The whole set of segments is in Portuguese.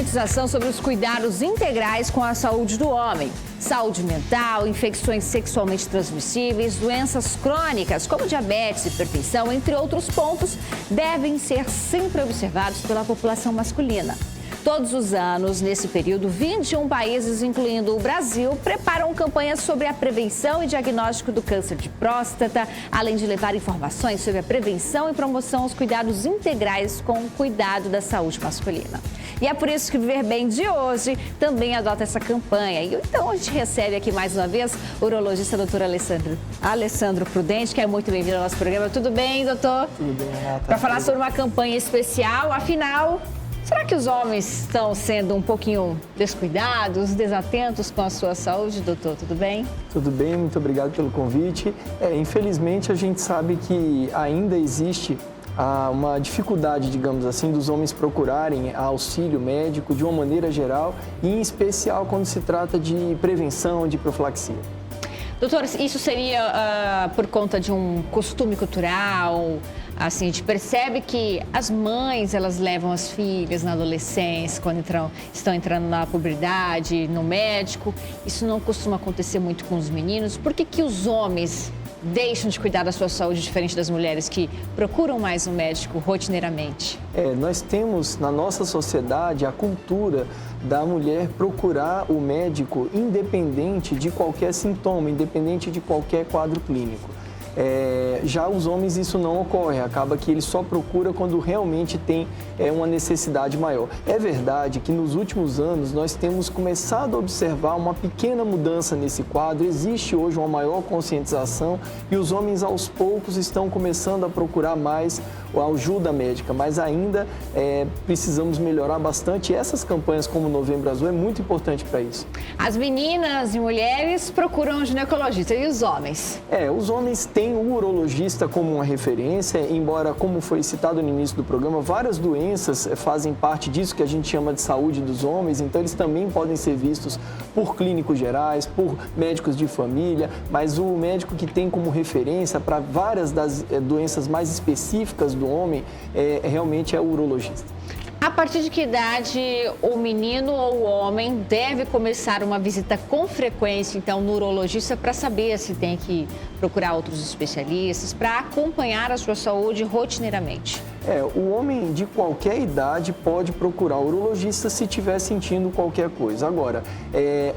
conscientização sobre os cuidados integrais com a saúde do homem. Saúde mental, infecções sexualmente transmissíveis, doenças crônicas como diabetes, hipertensão, entre outros pontos, devem ser sempre observados pela população masculina. Todos os anos, nesse período, 21 países, incluindo o Brasil, preparam campanhas sobre a prevenção e diagnóstico do câncer de próstata, além de levar informações sobre a prevenção e promoção aos cuidados integrais com o cuidado da saúde masculina. E é por isso que o Viver Bem de hoje também adota essa campanha. E então a gente recebe aqui mais uma vez o urologista doutor Alessandro Prudente, que é muito bem-vindo ao nosso programa. Tudo bem, doutor? Tudo bem, Renata. Para falar sobre uma campanha especial, afinal... será que os homens estão sendo um pouquinho descuidados, desatentos com a sua saúde, doutor? Tudo bem? Tudo bem, muito obrigado pelo convite. Infelizmente, a gente sabe que ainda existe uma dificuldade, digamos assim, dos homens procurarem auxílio médico de uma maneira geral e em especial quando se trata de prevenção, de profilaxia. Doutor, isso seria por conta de um costume cultural? Assim, a gente percebe que as mães, elas levam as filhas na adolescência, quando estão entrando na puberdade, no médico. Isso não costuma acontecer muito com os meninos. Por que os homens deixam de cuidar da sua saúde, diferente das mulheres que procuram mais um médico rotineiramente? Nós temos na nossa sociedade a cultura da mulher procurar o médico independente de qualquer sintoma, independente de qualquer quadro clínico. Já os homens isso não ocorre, acaba que ele só procura quando realmente tem uma necessidade maior. É verdade que nos últimos anos nós temos começado a observar uma pequena mudança nesse quadro, existe hoje uma maior conscientização e os homens aos poucos estão começando a procurar mais a ajuda médica, mas ainda precisamos melhorar bastante e essas campanhas como o Novembro Azul é muito importante para isso. As meninas e mulheres procuram um ginecologista e os homens? Os homens têm o urologista como uma referência, embora, como foi citado no início do programa, várias doenças fazem parte disso que a gente chama de saúde dos homens, então eles também podem ser vistos por clínicos gerais, por médicos de família, mas o médico que tem como referência para várias das doenças mais específicas do homem realmente é o urologista. A partir de que idade o menino ou o homem deve começar uma visita com frequência, então, no urologista para saber se tem que procurar outros especialistas, para acompanhar a sua saúde rotineiramente? O homem de qualquer idade pode procurar o urologista se estiver sentindo qualquer coisa. Agora,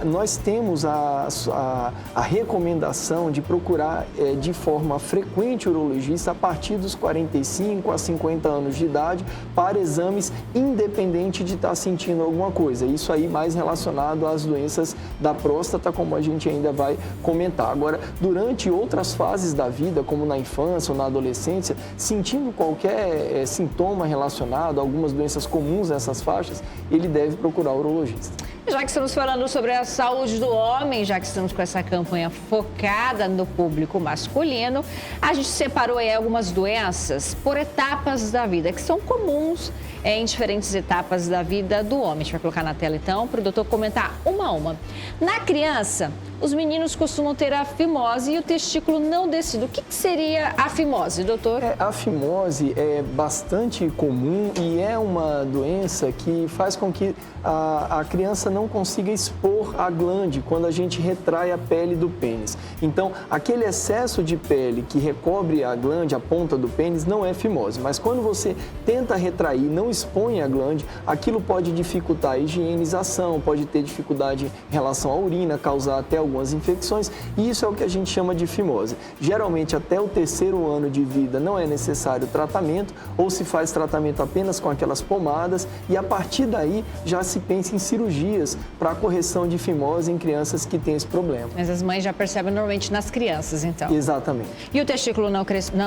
nós temos a recomendação de procurar de forma frequente o urologista a partir dos 45 a 50 anos de idade para exames independente de estar sentindo alguma coisa. Isso aí mais relacionado às doenças da próstata, como a gente ainda vai comentar. Agora, durante outras fases da vida, como na infância ou na adolescência, sentindo qualquer sintoma relacionado a algumas doenças comuns nessas faixas, ele deve procurar o urologista. Já que estamos falando sobre a saúde do homem, já que estamos com essa campanha focada no público masculino, a gente separou aí algumas doenças por etapas da vida, que são comuns em diferentes etapas da vida do homem. A gente vai colocar na tela então para o doutor comentar uma a uma. Na criança, os meninos costumam ter a fimose e o testículo não descido. O que seria a fimose, doutor? A fimose é bastante comum e é uma doença que faz com que a criança não consiga expor a glande quando a gente retrai a pele do pênis. Então, aquele excesso de pele que recobre a glande, a ponta do pênis, não é fimose. Mas quando você tenta retrair, não expõe a glande, aquilo pode dificultar a higienização, pode ter dificuldade em relação à urina, causar até algumas infecções, e isso é o que a gente chama de fimose. Geralmente, até o 3º ano de vida não é necessário tratamento, ou se faz tratamento apenas com aquelas pomadas, e a partir daí já se pensa em cirurgias para a correção de fimose em crianças que têm esse problema. Mas as mães já percebem normalmente nas crianças, então? Exatamente. E o testículo não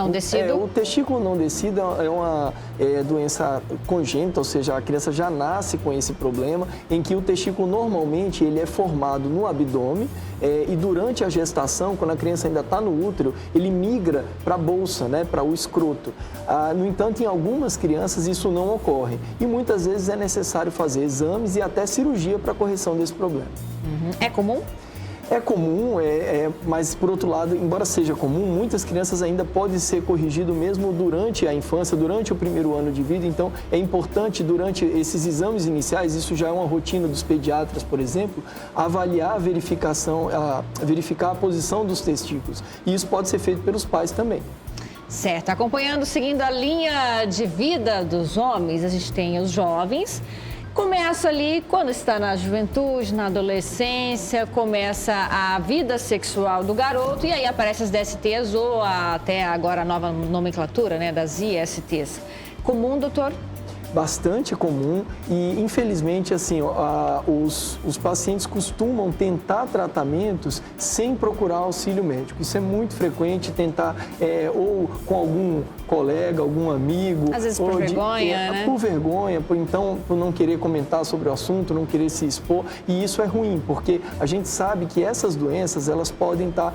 descido? O testículo não descido é uma doença congênita, ou seja, a criança já nasce com esse problema, em que o testículo normalmente ele é formado no abdômen e durante a gestação, quando a criança ainda está no útero, ele migra para a bolsa, para o escroto. No entanto, em algumas crianças isso não ocorre e muitas vezes é necessário fazer exames e até cirurgia para a correção desse problema. É comum? É comum, mas por outro lado, embora seja comum, muitas crianças ainda podem ser corrigidas mesmo durante a infância, durante o primeiro ano de vida. Então, é importante durante esses exames iniciais, isso já é uma rotina dos pediatras, por exemplo, avaliar verificar a posição dos testículos. E isso pode ser feito pelos pais também. Certo. Seguindo a linha de vida dos homens, a gente tem os jovens. Começa ali quando está na juventude, na adolescência, começa a vida sexual do garoto e aí aparecem as DSTs ou até agora a nova nomenclatura, né, das ISTs. Comum, doutor? Bastante comum e, infelizmente, assim, os pacientes costumam tentar tratamentos sem procurar auxílio médico. Isso é muito frequente, tentar ou com algum colega, algum amigo. Às vezes por vergonha, né? Por vergonha, por não querer comentar sobre o assunto, não querer se expor. E isso é ruim, porque a gente sabe que essas doenças, elas podem estar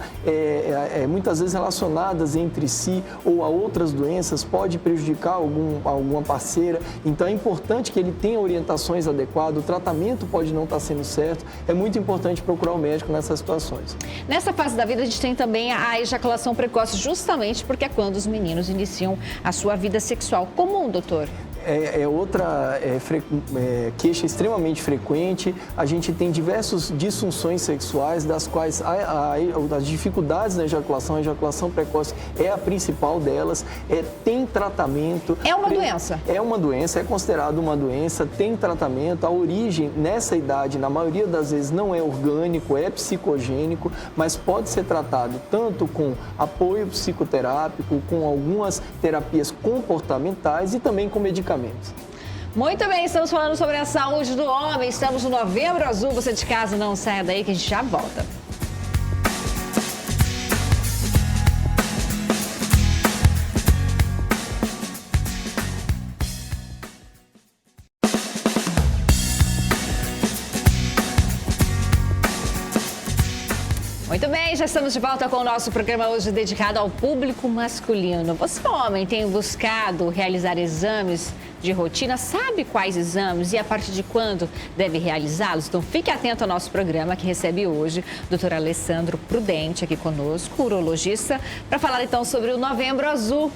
muitas vezes relacionadas entre si ou a outras doenças, pode prejudicar alguma parceira. Então, é importante que ele tenha orientações adequadas, o tratamento pode não estar sendo certo, é muito importante procurar o médico nessas situações. Nessa fase da vida, a gente tem também a ejaculação precoce, justamente porque é quando os meninos iniciam a sua vida sexual. Comum, doutor? Outra queixa extremamente frequente. A gente tem diversas disfunções sexuais, das quais as dificuldades na ejaculação, a ejaculação precoce é a principal delas. Tem tratamento. É uma doença? É uma doença, é considerado uma doença, tem tratamento. A origem nessa idade, na maioria das vezes, não é orgânico, é psicogênico, mas pode ser tratado tanto com apoio psicoterápico, com algumas terapias comportamentais e também com medicamentos. Muito bem, estamos falando sobre a saúde do homem, estamos no Novembro Azul, você de casa não saia daí que a gente já volta. Muito bem, já estamos de volta com o nosso programa hoje dedicado ao público masculino. Você, homem, tem buscado realizar exames de rotina? Sabe quais exames e a partir de quando deve realizá-los? Então fique atento ao nosso programa que recebe hoje o Dr. Alessandro Prudente aqui conosco, urologista, para falar então sobre o Novembro Azul.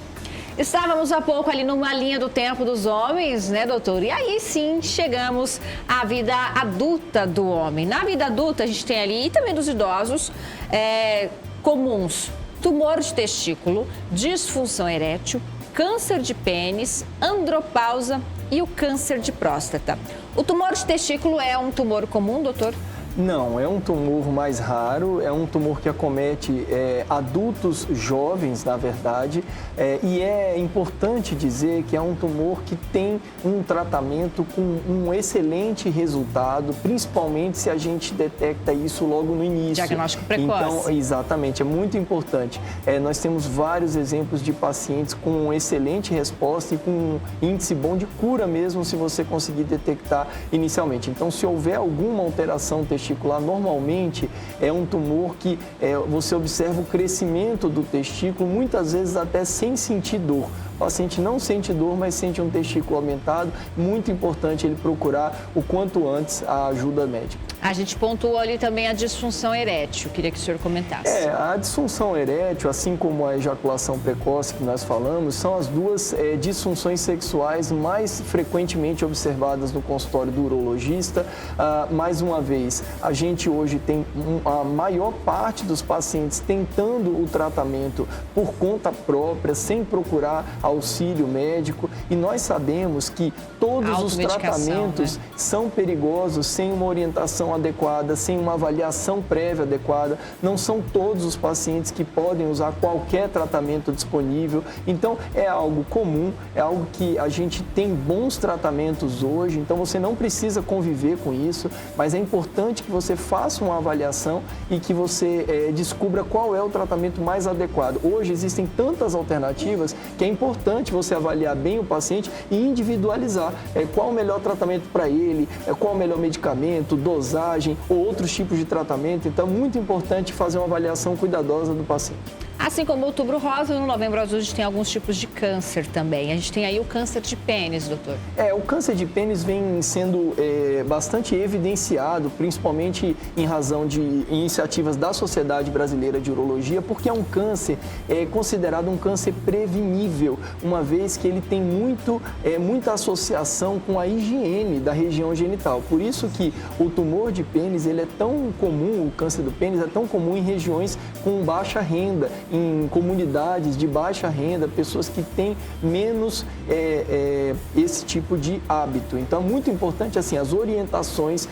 Estávamos há pouco ali numa linha do tempo dos homens, né, doutor? E aí sim chegamos à vida adulta do homem. Na vida adulta a gente tem ali, e também dos idosos, comuns: tumor de testículo, disfunção erétil, câncer de pênis, andropausa e o câncer de próstata. O tumor de testículo é um tumor comum, doutor? Não, é um tumor mais raro, é um tumor que acomete adultos jovens, na verdade, e é importante dizer que é um tumor que tem um tratamento com um excelente resultado, principalmente se a gente detecta isso logo no início. Diagnóstico precoce. Então, exatamente, é muito importante. Nós temos vários exemplos de pacientes com excelente resposta e com um índice bom de cura mesmo, se você conseguir detectar inicialmente. Então, se houver alguma alteração testicular, normalmente é um tumor que você observa o crescimento do testículo, muitas vezes até sem sentir dor. O paciente não sente dor, mas sente um testículo aumentado. Muito importante ele procurar o quanto antes a ajuda médica. A gente pontuou ali também a disfunção erétil. Queria que o senhor comentasse. A disfunção erétil, assim como a ejaculação precoce que nós falamos, são as duas disfunções sexuais mais frequentemente observadas no consultório do urologista. Mais uma vez, a gente hoje tem a maior parte dos pacientes tentando o tratamento por conta própria, sem procurar auxílio médico. E nós sabemos que todos os tratamentos são perigosos sem uma orientação adequada, sem uma avaliação prévia adequada. Não são todos os pacientes que podem usar qualquer tratamento disponível. Então, é algo comum, é algo que a gente tem bons tratamentos hoje, então você não precisa conviver com isso, mas é importante que você faça uma avaliação e que você descubra qual é o tratamento mais adequado. Hoje existem tantas alternativas que é importante você avaliar bem o paciente e individualizar qual o melhor tratamento para ele, qual o melhor medicamento, dosagem ou outros tipos de tratamento. Então, é muito importante fazer uma avaliação cuidadosa do paciente. Assim como o Outubro Rosa, no Novembro Azul a gente tem alguns tipos de câncer também. A gente tem aí o câncer de pênis, doutor. O câncer de pênis vem sendo bastante evidenciado, principalmente em razão de iniciativas da Sociedade Brasileira de Urologia, porque é um câncer considerado um câncer prevenível, uma vez que ele tem muita associação com a higiene da região genital. Por isso que o tumor de pênis, ele é tão comum, o câncer do pênis é tão comum em regiões com baixa renda, em comunidades de baixa renda, pessoas que têm menos esse tipo de hábito. Então, é muito importante, assim, as orientações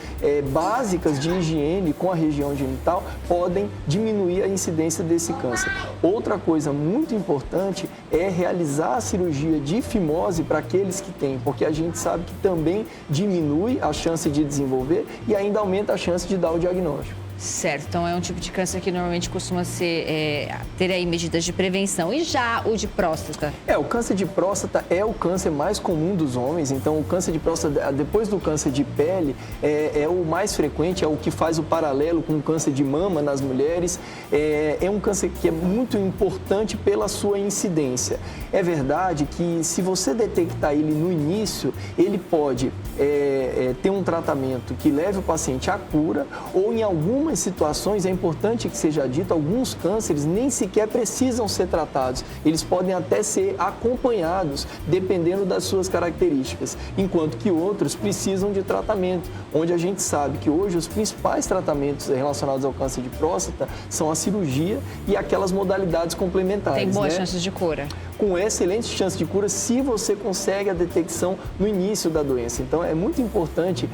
básicas de higiene com a região genital podem diminuir a incidência desse câncer. Outra coisa muito importante é realizar a cirurgia de fimose para aqueles que têm, porque a gente sabe que também diminui a chance de desenvolver e ainda aumenta a chance de dar o diagnóstico. Certo, então é um tipo de câncer que normalmente costuma ter aí medidas de prevenção. E já o de próstata? O câncer de próstata é o câncer mais comum dos homens, então o câncer de próstata, depois do câncer de pele, é o mais frequente, é o que faz o paralelo com o câncer de mama nas mulheres. É um câncer que é muito importante pela sua incidência. É verdade que se você detectar ele no início, ele pode ter um tratamento que leve o paciente à cura, ou em algumas situações, é importante que seja dito, alguns cânceres nem sequer precisam ser tratados. Eles podem até ser acompanhados, dependendo das suas características, enquanto que outros precisam de tratamento, onde a gente sabe que hoje os principais tratamentos relacionados ao câncer de próstata são a cirurgia e aquelas modalidades complementares. Tem boas chances de cura? Com excelentes chances de cura, se você consegue a detecção no início da doença. Então, é muito importante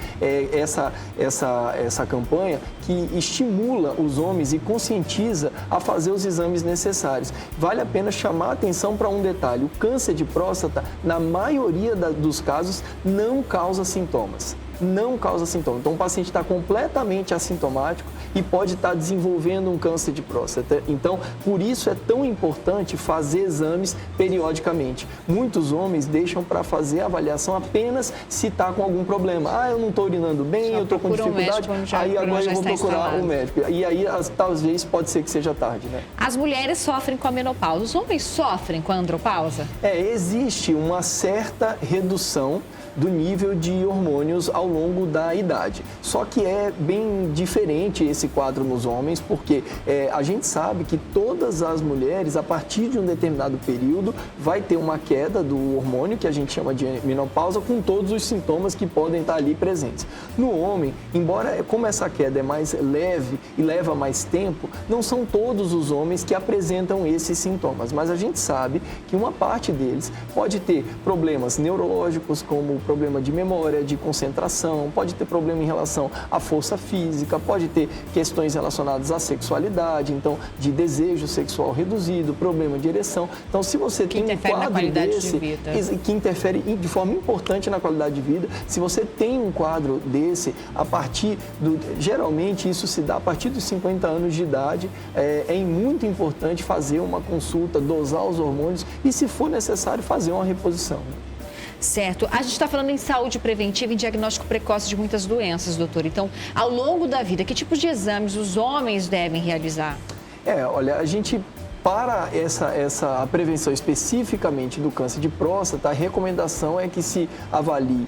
essa campanha que estimula os homens e conscientiza a fazer os exames necessários. Vale a pena chamar a atenção para um detalhe: o câncer de próstata, na maioria dos casos, não causa sintomas. Não causa sintoma. Então, o paciente está completamente assintomático e pode estar desenvolvendo um câncer de próstata. Então, por isso é tão importante fazer exames periodicamente. Muitos homens deixam para fazer a avaliação apenas se está com algum problema. Eu não estou urinando bem, eu estou com dificuldade, aí agora eu vou procurar o médico. E aí, talvez, pode ser que seja tarde, né? As mulheres sofrem com a menopausa. Os homens sofrem com a andropausa? Existe uma certa redução do nível de hormônios ao longo da idade. Só que é bem diferente esse quadro nos homens, porque a gente sabe que todas as mulheres, a partir de um determinado período, vai ter uma queda do hormônio, que a gente chama de menopausa, com todos os sintomas que podem estar ali presentes. No homem, embora como essa queda é mais leve e leva mais tempo, não são todos os homens que apresentam esses sintomas, mas a gente sabe que uma parte deles pode ter problemas neurológicos, como problema de memória, de concentração, pode ter problema em relação à força física, pode ter questões relacionadas à sexualidade, então de desejo sexual reduzido, problema de ereção. Então, se você tem um quadro desse, que interfere de forma importante na qualidade de vida, se você tem um quadro desse, geralmente isso se dá a partir dos 50 anos de idade, é muito importante fazer uma consulta, dosar os hormônios e, se for necessário, fazer uma reposição. Certo. A gente está falando em saúde preventiva e diagnóstico precoce de muitas doenças, doutor. Então, ao longo da vida, que tipos de exames os homens devem realizar? Olha, a gente... Para a prevenção especificamente do câncer de próstata, a recomendação é que se avalie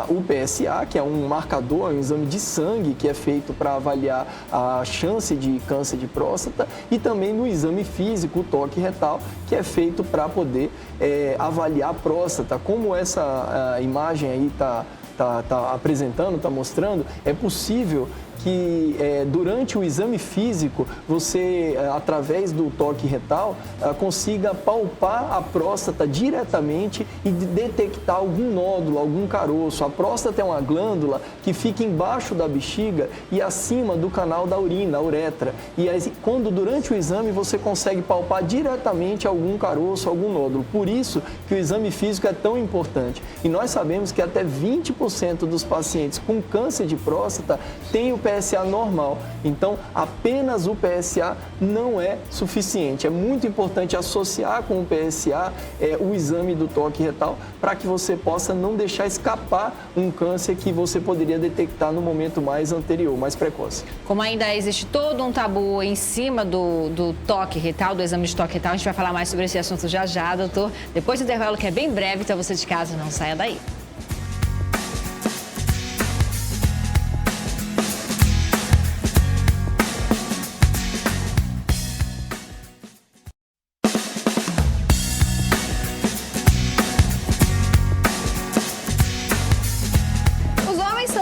o PSA, que é um marcador, um exame de sangue que é feito para avaliar a chance de câncer de próstata, e também no exame físico, o toque retal, que é feito para poder avaliar a próstata. Como essa imagem aí está apresentando, está mostrando, é possível que durante o exame físico, você, através do toque retal, consiga palpar a próstata diretamente e detectar algum nódulo, algum caroço. A próstata é uma glândula que fica embaixo da bexiga e acima do canal da urina, a uretra. E aí, durante o exame, você consegue palpar diretamente algum caroço, algum nódulo. Por isso que o exame físico é tão importante. E nós sabemos que até 20% 100% dos pacientes com câncer de próstata têm o PSA normal. Então, apenas o PSA não é suficiente. É muito importante associar com o PSA o exame do toque retal para que você possa não deixar escapar um câncer que você poderia detectar no momento mais anterior, mais precoce. Como ainda existe todo um tabu em cima do toque retal, do exame de toque retal, a gente vai falar mais sobre esse assunto já, doutor. Depois do intervalo, que é bem breve, então você de casa não saia daí.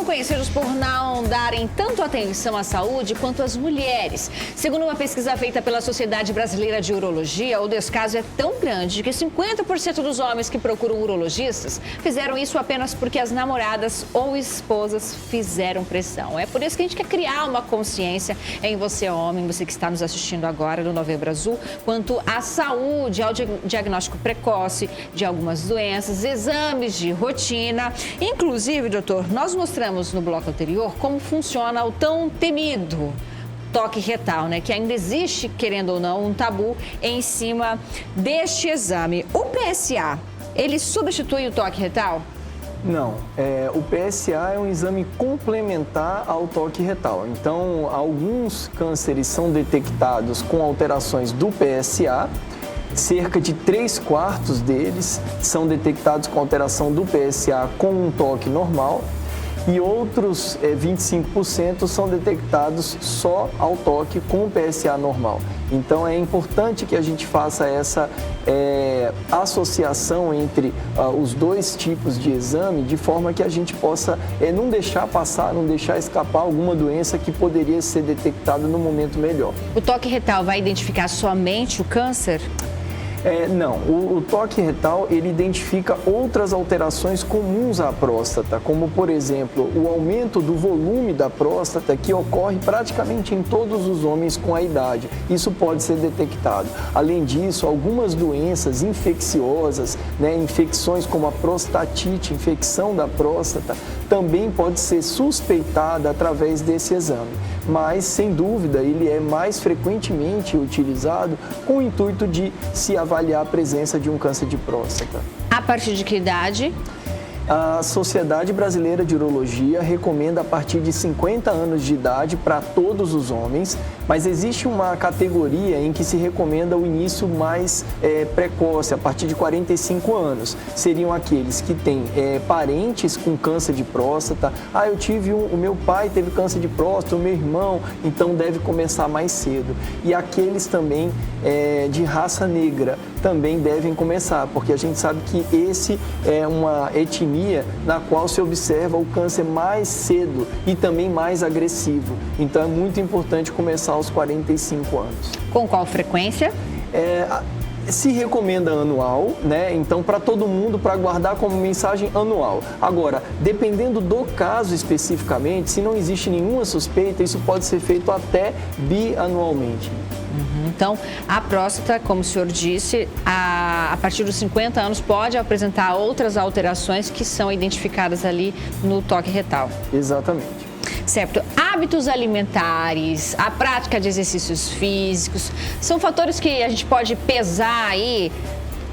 Conhecidos por não darem tanto atenção à saúde quanto as mulheres. Segundo uma pesquisa feita pela Sociedade Brasileira de Urologia, o descaso é tão grande que 50% dos homens que procuram urologistas fizeram isso apenas porque as namoradas ou esposas fizeram pressão. É por isso que a gente quer criar uma consciência em você, homem, você que está nos assistindo agora no Novembro Azul, quanto à saúde, ao diagnóstico precoce de algumas doenças, exames de rotina. Inclusive, doutor, nós mostramos no bloco anterior como funciona o tão temido toque retal, né? Que ainda existe, querendo ou não, um tabu em cima deste exame. O PSA, ele substitui o toque retal? Não, o PSA é um exame complementar ao toque retal. Então, alguns cânceres são detectados com alterações do PSA. Cerca de 3/4 deles são detectados com alteração do PSA com um toque normal. E outros 25% são detectados só ao toque com o PSA normal. Então é importante que a gente faça essa associação entre os dois tipos de exame, de forma que a gente possa não deixar passar, não deixar escapar alguma doença que poderia ser detectada no momento melhor. O toque retal vai identificar somente o câncer? Não, o toque retal ele identifica outras alterações comuns à próstata, como por exemplo o aumento do volume da próstata que ocorre praticamente em todos os homens com a idade. Isso pode ser detectado. Além disso, algumas doenças infecciosas, infecções como a prostatite, infecção da próstata, também pode ser suspeitada através desse exame. Mas, sem dúvida, ele é mais frequentemente utilizado com o intuito de se avaliar a presença de um câncer de próstata. A partir de que idade? A Sociedade Brasileira de Urologia recomenda a partir de 50 anos de idade para todos os homens, mas existe uma categoria em que se recomenda o início mais precoce, a partir de 45 anos. Seriam aqueles que têm parentes com câncer de próstata. Eu tive o meu pai teve câncer de próstata, o meu irmão, então deve começar mais cedo. E aqueles também de raça negra também devem começar, porque a gente sabe que esse é uma etnia na qual se observa o câncer mais cedo e também mais agressivo. Então é muito importante começar aos 45 anos. Com qual frequência? Se recomenda anual, Então, para todo mundo, para guardar como mensagem anual. Agora, dependendo do caso especificamente, se não existe nenhuma suspeita, isso pode ser feito até bianualmente. Então, a próstata, como o senhor disse, a partir dos 50 anos pode apresentar outras alterações que são identificadas ali no toque retal. Exatamente. Certo. Hábitos alimentares, a prática de exercícios físicos, são fatores que a gente pode pesar aí,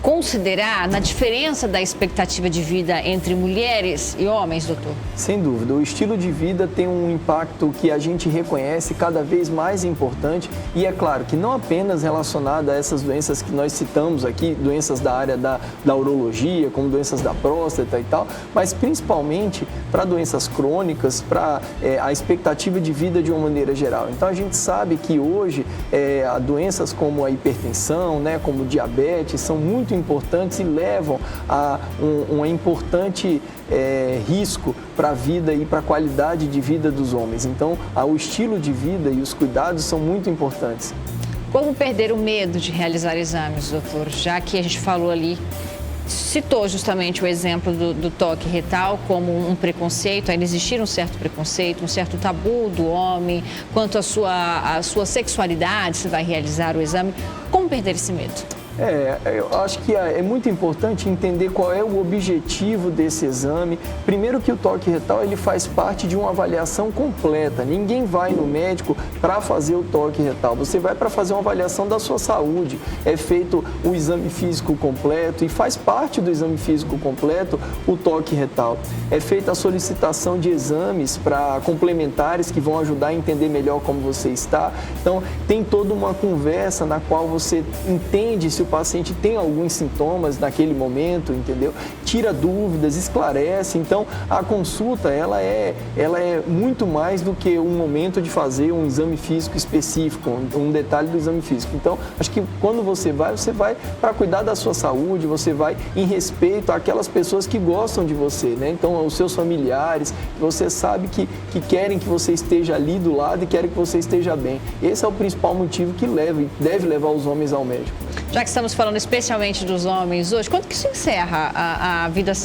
considerar na diferença da expectativa de vida entre mulheres e homens, doutor? Sem dúvida. O estilo de vida tem um impacto que a gente reconhece cada vez mais importante e é claro que não apenas relacionado a essas doenças que nós citamos aqui, doenças da área da urologia, como doenças da próstata e tal, mas principalmente para doenças crônicas, para a expectativa de vida de uma maneira geral. Então a gente sabe que hoje doenças como a hipertensão, como o diabetes, são muito importantes e levam a um importante risco para a vida e para a qualidade de vida dos homens. Então, o estilo de vida e os cuidados são muito importantes. Como perder o medo de realizar exames, doutor? Já que a gente falou ali, citou justamente o exemplo do toque retal como um preconceito, ainda existir um certo preconceito, um certo tabu do homem quanto à sua sexualidade, se vai realizar o exame. Como perder esse medo? Eu acho que é muito importante entender qual é o objetivo desse exame. Primeiro que o toque retal ele faz parte de uma avaliação completa. Ninguém vai no médico para fazer o toque retal. Você vai para fazer uma avaliação da sua saúde. É feito o exame físico completo e faz parte do exame físico completo o toque retal. É feita a solicitação de exames para complementares que vão ajudar a entender melhor como você está. Então, tem toda uma conversa na qual você entende se o paciente tem alguns sintomas naquele momento, entendeu? Tira dúvidas, esclarece. Então, a consulta, ela é muito mais do que um momento de fazer um exame físico específico, um detalhe do exame físico. Então, acho que quando você vai para cuidar da sua saúde, você vai em respeito àquelas pessoas que gostam de você, né? Então, os seus familiares, você sabe que querem que você esteja ali do lado e querem que você esteja bem. Esse é o principal motivo que deve levar os homens ao médico. Já que estamos falando especialmente dos homens hoje, quando que isso encerra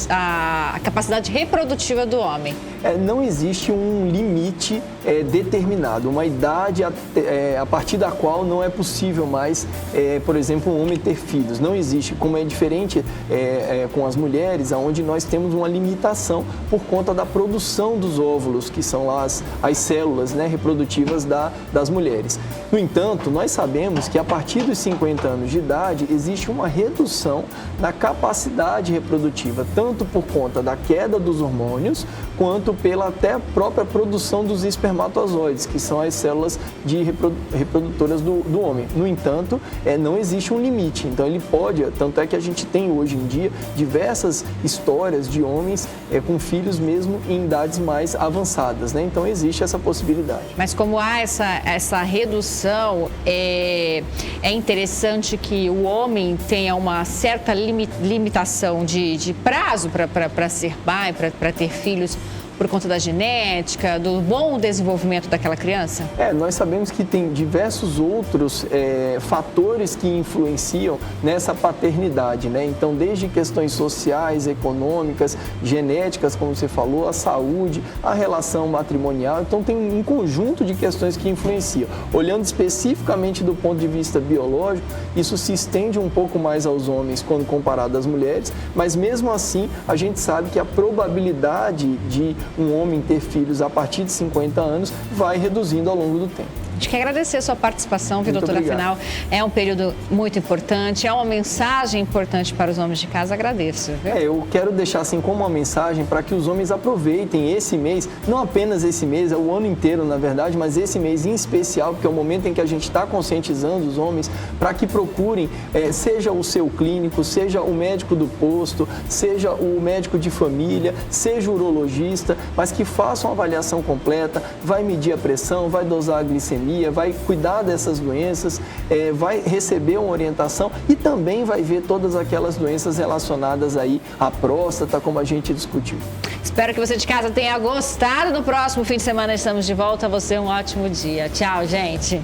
a capacidade reprodutiva do homem? Não existe um limite determinado, uma idade a partir da qual não é possível mais, por exemplo, um homem ter filhos. Não existe, como é diferente com as mulheres, onde nós temos uma limitação por conta da produção dos óvulos, que são as células, né, reprodutivas das mulheres. No entanto, nós sabemos que a partir dos 50 anos de idade existe uma redução na capacidade reprodutiva, tanto por conta da queda dos hormônios, quanto pela até própria produção dos espermatozoides, que são as células reprodutoras do homem. No entanto, não existe um limite, então ele pode, tanto é que a gente tem hoje em dia diversas histórias de homens com filhos mesmo em idades mais avançadas, né? Então existe essa possibilidade. Mas como há essa redução, é interessante que o homem tenha uma certa limitação de prazo para ser pai, para ter filhos, por conta da genética, do bom desenvolvimento daquela criança? Nós sabemos que tem diversos outros fatores que influenciam nessa paternidade, né? Então, desde questões sociais, econômicas, genéticas, como você falou, a saúde, a relação matrimonial. Então, tem um conjunto de questões que influenciam. Olhando especificamente do ponto de vista biológico, isso se estende um pouco mais aos homens quando comparado às mulheres, mas mesmo assim, a gente sabe que a probabilidade de um homem ter filhos a partir de 50 anos vai reduzindo ao longo do tempo. A gente quer agradecer a sua participação, viu, doutora? Afinal, é um período muito importante, é uma mensagem importante para os homens de casa. Agradeço. Viu? Eu quero deixar assim como uma mensagem para que os homens aproveitem esse mês, não apenas esse mês, é o ano inteiro, na verdade, mas esse mês em especial, porque é o momento em que a gente está conscientizando os homens para que procurem, seja o seu clínico, seja o médico do posto, seja o médico de família, seja o urologista, mas que façam uma avaliação completa, vai medir a pressão, vai dosar a glicemia, vai cuidar dessas doenças, vai receber uma orientação e também vai ver todas aquelas doenças relacionadas aí à próstata, como a gente discutiu. Espero que você de casa tenha gostado. No próximo fim de semana estamos de volta. A você um ótimo dia. Tchau, gente.